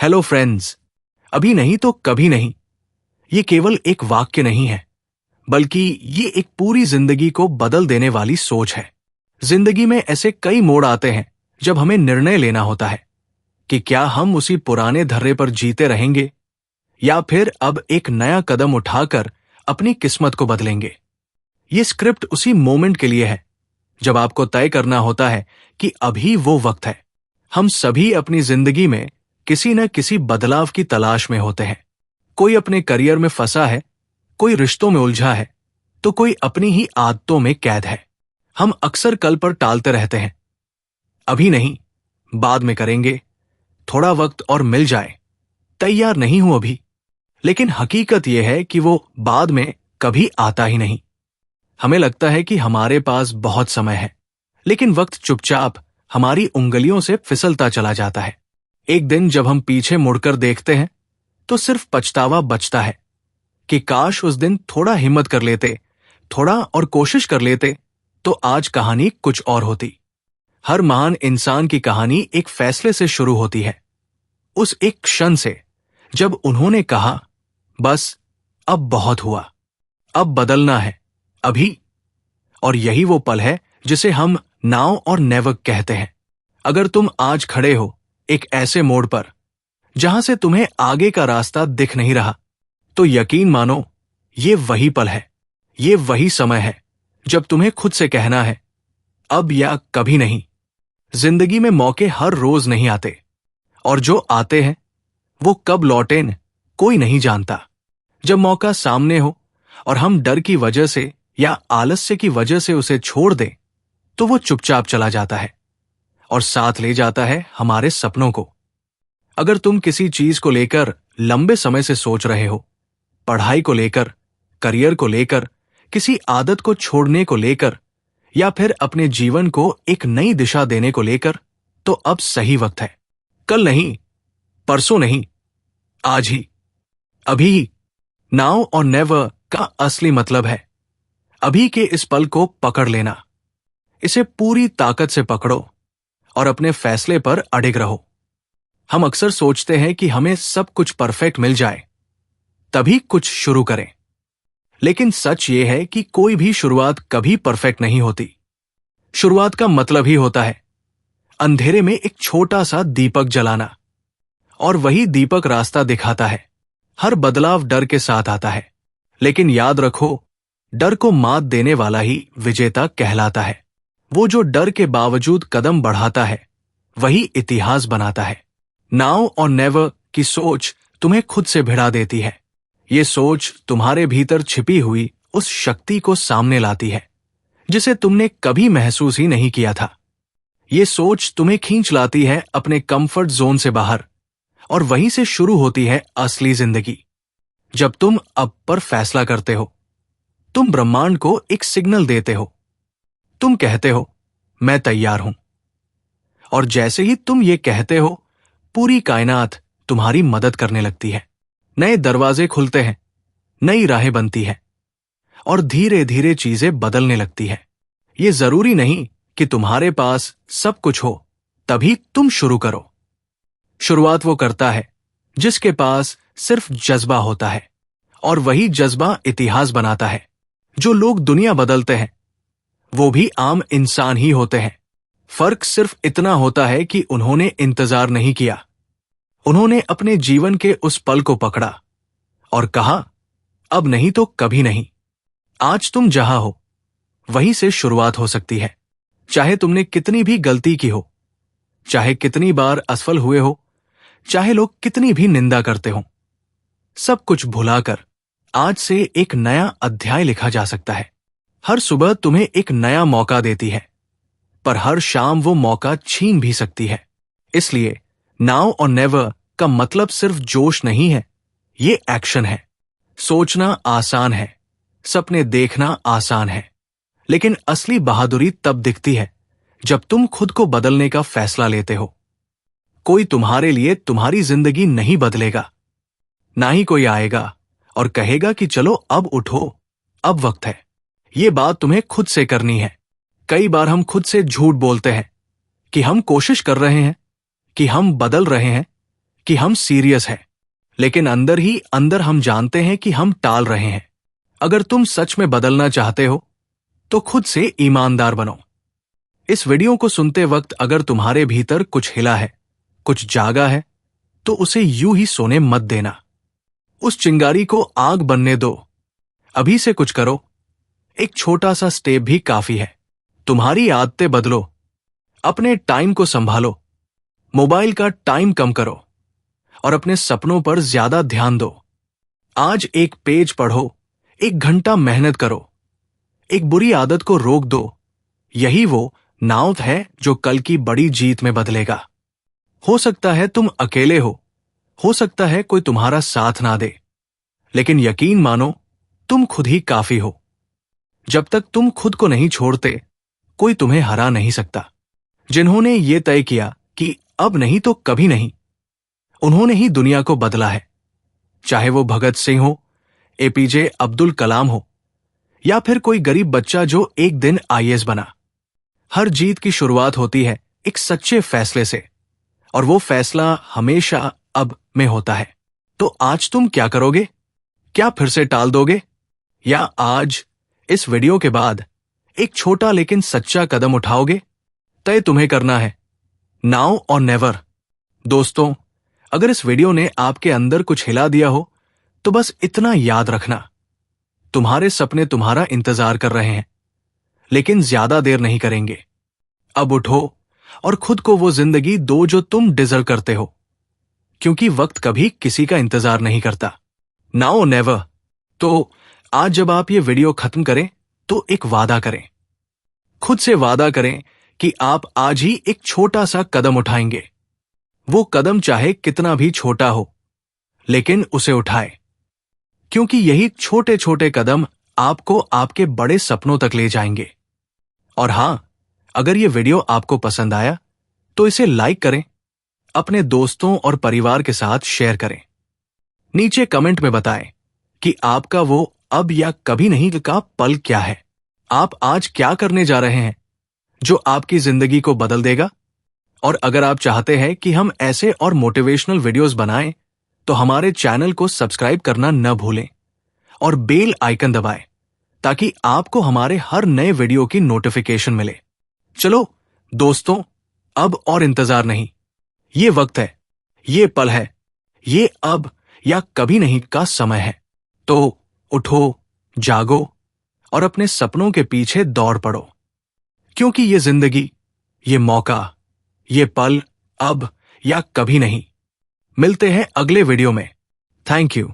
Hello friends, अभी नहीं तो कभी नहीं, ये केवल एक वाक्य नहीं है, बल्कि ये एक पूरी जिंदगी को बदल देने वाली सोच है। जिंदगी में ऐसे कई मोड़ आते हैं जब हमें निर्णय लेना होता है कि क्या हम उसी पुराने धर्रे पर जीते रहेंगे या फिर अब एक नया कदम उठाकर अपनी किस्मत को बदलेंगे। ये स्क्रिप्ट उसी मोमेंट के लिए है जब आपको तय करना होता है कि अभी वो वक्त है। हम सभी अपनी जिंदगी में किसी न किसी बदलाव की तलाश में होते हैं। कोई अपने करियर में फंसा है, कोई रिश्तों में उलझा है, तो कोई अपनी ही आदतों में कैद है। हम अक्सर कल पर टालते रहते हैं, अभी नहीं, बाद में करेंगे, थोड़ा वक्त और मिल जाए, तैयार नहीं हूं अभी। लेकिन हकीकत यह है कि वो बाद में कभी आता ही नहीं। हमें लगता है कि हमारे पास बहुत समय है, लेकिन वक्त चुपचाप हमारी उंगलियों से फिसलता चला जाता है। एक दिन जब हम पीछे मुड़कर देखते हैं तो सिर्फ पछतावा बचता है कि काश उस दिन थोड़ा हिम्मत कर लेते, थोड़ा और कोशिश कर लेते, तो आज कहानी कुछ और होती। हर महान इंसान की कहानी एक फैसले से शुरू होती है, उस एक क्षण से जब उन्होंने कहा, बस अब बहुत हुआ, अब बदलना है, अभी। और यही वो पल है जिसे हम नाउ और नेवर कहते हैं। अगर तुम आज खड़े हो एक ऐसे मोड़ पर जहां से तुम्हें आगे का रास्ता दिख नहीं रहा, तो यकीन मानो ये वही पल है, ये वही समय है जब तुम्हें खुद से कहना है, अब या कभी नहीं। जिंदगी में मौके हर रोज नहीं आते, और जो आते हैं वो कब लौटें कोई नहीं जानता। जब मौका सामने हो और हम डर की वजह से या आलस्य की वजह से उसे छोड़ दें, तो वो चुपचाप चला जाता है और साथ ले जाता है हमारे सपनों को। अगर तुम किसी चीज को लेकर लंबे समय से सोच रहे हो, पढ़ाई को लेकर, करियर को लेकर, किसी आदत को छोड़ने को लेकर, या फिर अपने जीवन को एक नई दिशा देने को लेकर, तो अब सही वक्त है। कल नहीं, परसों नहीं, आज ही, अभी ही। नाउ और नेवर का असली मतलब है अभी के इस पल को पकड़ लेना। इसे पूरी ताकत से पकड़ो और अपने फैसले पर अडिग रहो। हम अक्सर सोचते हैं कि हमें सब कुछ परफेक्ट मिल जाए, तभी कुछ शुरू करें। लेकिन सच ये है कि कोई भी शुरुआत कभी परफेक्ट नहीं होती। शुरुआत का मतलब ही होता है अंधेरे में एक छोटा सा दीपक जलाना, और वही दीपक रास्ता दिखाता है। हर बदलाव डर के साथ आता है, लेकिन याद रखो, डर को मात देने वाला ही विजेता कहलाता है। वो जो डर के बावजूद कदम बढ़ाता है, वही इतिहास बनाता है। नाउ और नेवर की सोच तुम्हें खुद से भिड़ा देती है। ये सोच तुम्हारे भीतर छिपी हुई उस शक्ति को सामने लाती है जिसे तुमने कभी महसूस ही नहीं किया था। ये सोच तुम्हें खींच लाती है अपने कंफर्ट जोन से बाहर, और वहीं से शुरू होती है असली जिंदगी। जब तुम अब पर फैसला करते हो, तुम ब्रह्मांड को एक सिग्नल देते हो। तुम कहते हो, मैं तैयार हूं। और जैसे ही तुम ये कहते हो, पूरी कायनात तुम्हारी मदद करने लगती है। नए दरवाजे खुलते हैं, नई राहें बनती हैं, और धीरे धीरे चीजें बदलने लगती हैं। ये जरूरी नहीं कि तुम्हारे पास सब कुछ हो तभी तुम शुरू करो। शुरुआत वो करता है जिसके पास सिर्फ जज्बा होता है, और वही जज्बा इतिहास बनाता है। जो लोग दुनिया बदलते हैं वो भी आम इंसान ही होते हैं। फर्क सिर्फ इतना होता है कि उन्होंने इंतजार नहीं किया, उन्होंने अपने जीवन के उस पल को पकड़ा और कहा, अब नहीं तो कभी नहीं। आज तुम जहां हो वहीं से शुरुआत हो सकती है। चाहे तुमने कितनी भी गलती की हो, चाहे कितनी बार असफल हुए हो, चाहे लोग कितनी भी निंदा करते हो, सब कुछ भुलाकर आज से एक नया अध्याय लिखा जा सकता है। हर सुबह तुम्हें एक नया मौका देती है, पर हर शाम वो मौका छीन भी सकती है। इसलिए नाउ और नेवर का मतलब सिर्फ जोश नहीं है, ये एक्शन है। सोचना आसान है, सपने देखना आसान है, लेकिन असली बहादुरी तब दिखती है जब तुम खुद को बदलने का फैसला लेते हो। कोई तुम्हारे लिए तुम्हारी जिंदगी नहीं बदलेगा, ना ही कोई आएगा और कहेगा कि चलो अब उठो, अब वक्त है। ये बात तुम्हें खुद से करनी है। कई बार हम खुद से झूठ बोलते हैं कि हम कोशिश कर रहे हैं, कि हम बदल रहे हैं, कि हम सीरियस हैं, लेकिन अंदर ही अंदर हम जानते हैं कि हम टाल रहे हैं। अगर तुम सच में बदलना चाहते हो तो खुद से ईमानदार बनो। इस वीडियो को सुनते वक्त अगर तुम्हारे भीतर कुछ हिला है, कुछ जागा है, तो उसे यूं ही सोने मत देना। उस चिंगारी को आग बनने दो। अभी से कुछ करो। एक छोटा सा स्टेप भी काफी है। तुम्हारी आदतें बदलो, अपने टाइम को संभालो, मोबाइल का टाइम कम करो और अपने सपनों पर ज्यादा ध्यान दो। आज एक पेज पढ़ो, 1 घंटा मेहनत करो, एक बुरी आदत को रोक दो। यही वो नाव है जो कल की बड़ी जीत में बदलेगा। हो सकता है तुम अकेले हो सकता है कोई तुम्हारा साथ ना दे, लेकिन यकीन मानो तुम खुद ही काफी हो। जब तक तुम खुद को नहीं छोड़ते, कोई तुम्हें हरा नहीं सकता। जिन्होंने ये तय किया कि अब नहीं तो कभी नहीं, उन्होंने ही दुनिया को बदला है। चाहे वो भगत सिंह हो, एपीजे अब्दुल कलाम हो, या फिर कोई गरीब बच्चा जो एक दिन आईएएस बना। हर जीत की शुरुआत होती है एक सच्चे फैसले से, और वो फैसला हमेशा अब में होता है। तो आज तुम क्या करोगे? क्या फिर से टाल दोगे, या आज इस वीडियो के बाद एक छोटा लेकिन सच्चा कदम उठाओगे? तय तुम्हें करना है, नाउ और नेवर। दोस्तों, अगर इस वीडियो ने आपके अंदर कुछ हिला दिया हो तो बस इतना याद रखना, तुम्हारे सपने तुम्हारा इंतजार कर रहे हैं, लेकिन ज्यादा देर नहीं करेंगे। अब उठो और खुद को वो जिंदगी दो जो तुम डिजर्व करते हो, क्योंकि वक्त कभी किसी का इंतजार नहीं करता। Now never. तो आज जब आप ये वीडियो खत्म करें तो एक वादा करें, खुद से वादा करें कि आप आज ही एक छोटा सा कदम उठाएंगे। वो कदम चाहे कितना भी छोटा हो, लेकिन उसे उठाए, क्योंकि यही छोटे छोटे कदम आपको आपके बड़े सपनों तक ले जाएंगे। और हां, अगर ये वीडियो आपको पसंद आया तो इसे लाइक करें, अपने दोस्तों और परिवार के साथ शेयर करें। नीचे कमेंट में बताएं कि आपका वो अब या कभी नहीं का पल क्या है। आप आज क्या करने जा रहे हैं जो आपकी जिंदगी को बदल देगा। और अगर आप चाहते हैं कि हम ऐसे और मोटिवेशनल वीडियोस बनाएं तो हमारे चैनल को सब्सक्राइब करना न भूलें और बेल आइकन दबाएं, ताकि आपको हमारे हर नए वीडियो की नोटिफिकेशन मिले। चलो दोस्तों, अब और इंतजार नहीं। ये वक्त है, ये पल है, ये अब या कभी नहीं का समय है। तो उठो, जागो और अपने सपनों के पीछे दौड़ पड़ो, क्योंकि ये जिंदगी, ये मौका, ये पल अब या कभी नहीं। मिलते हैं अगले वीडियो में। Thank you.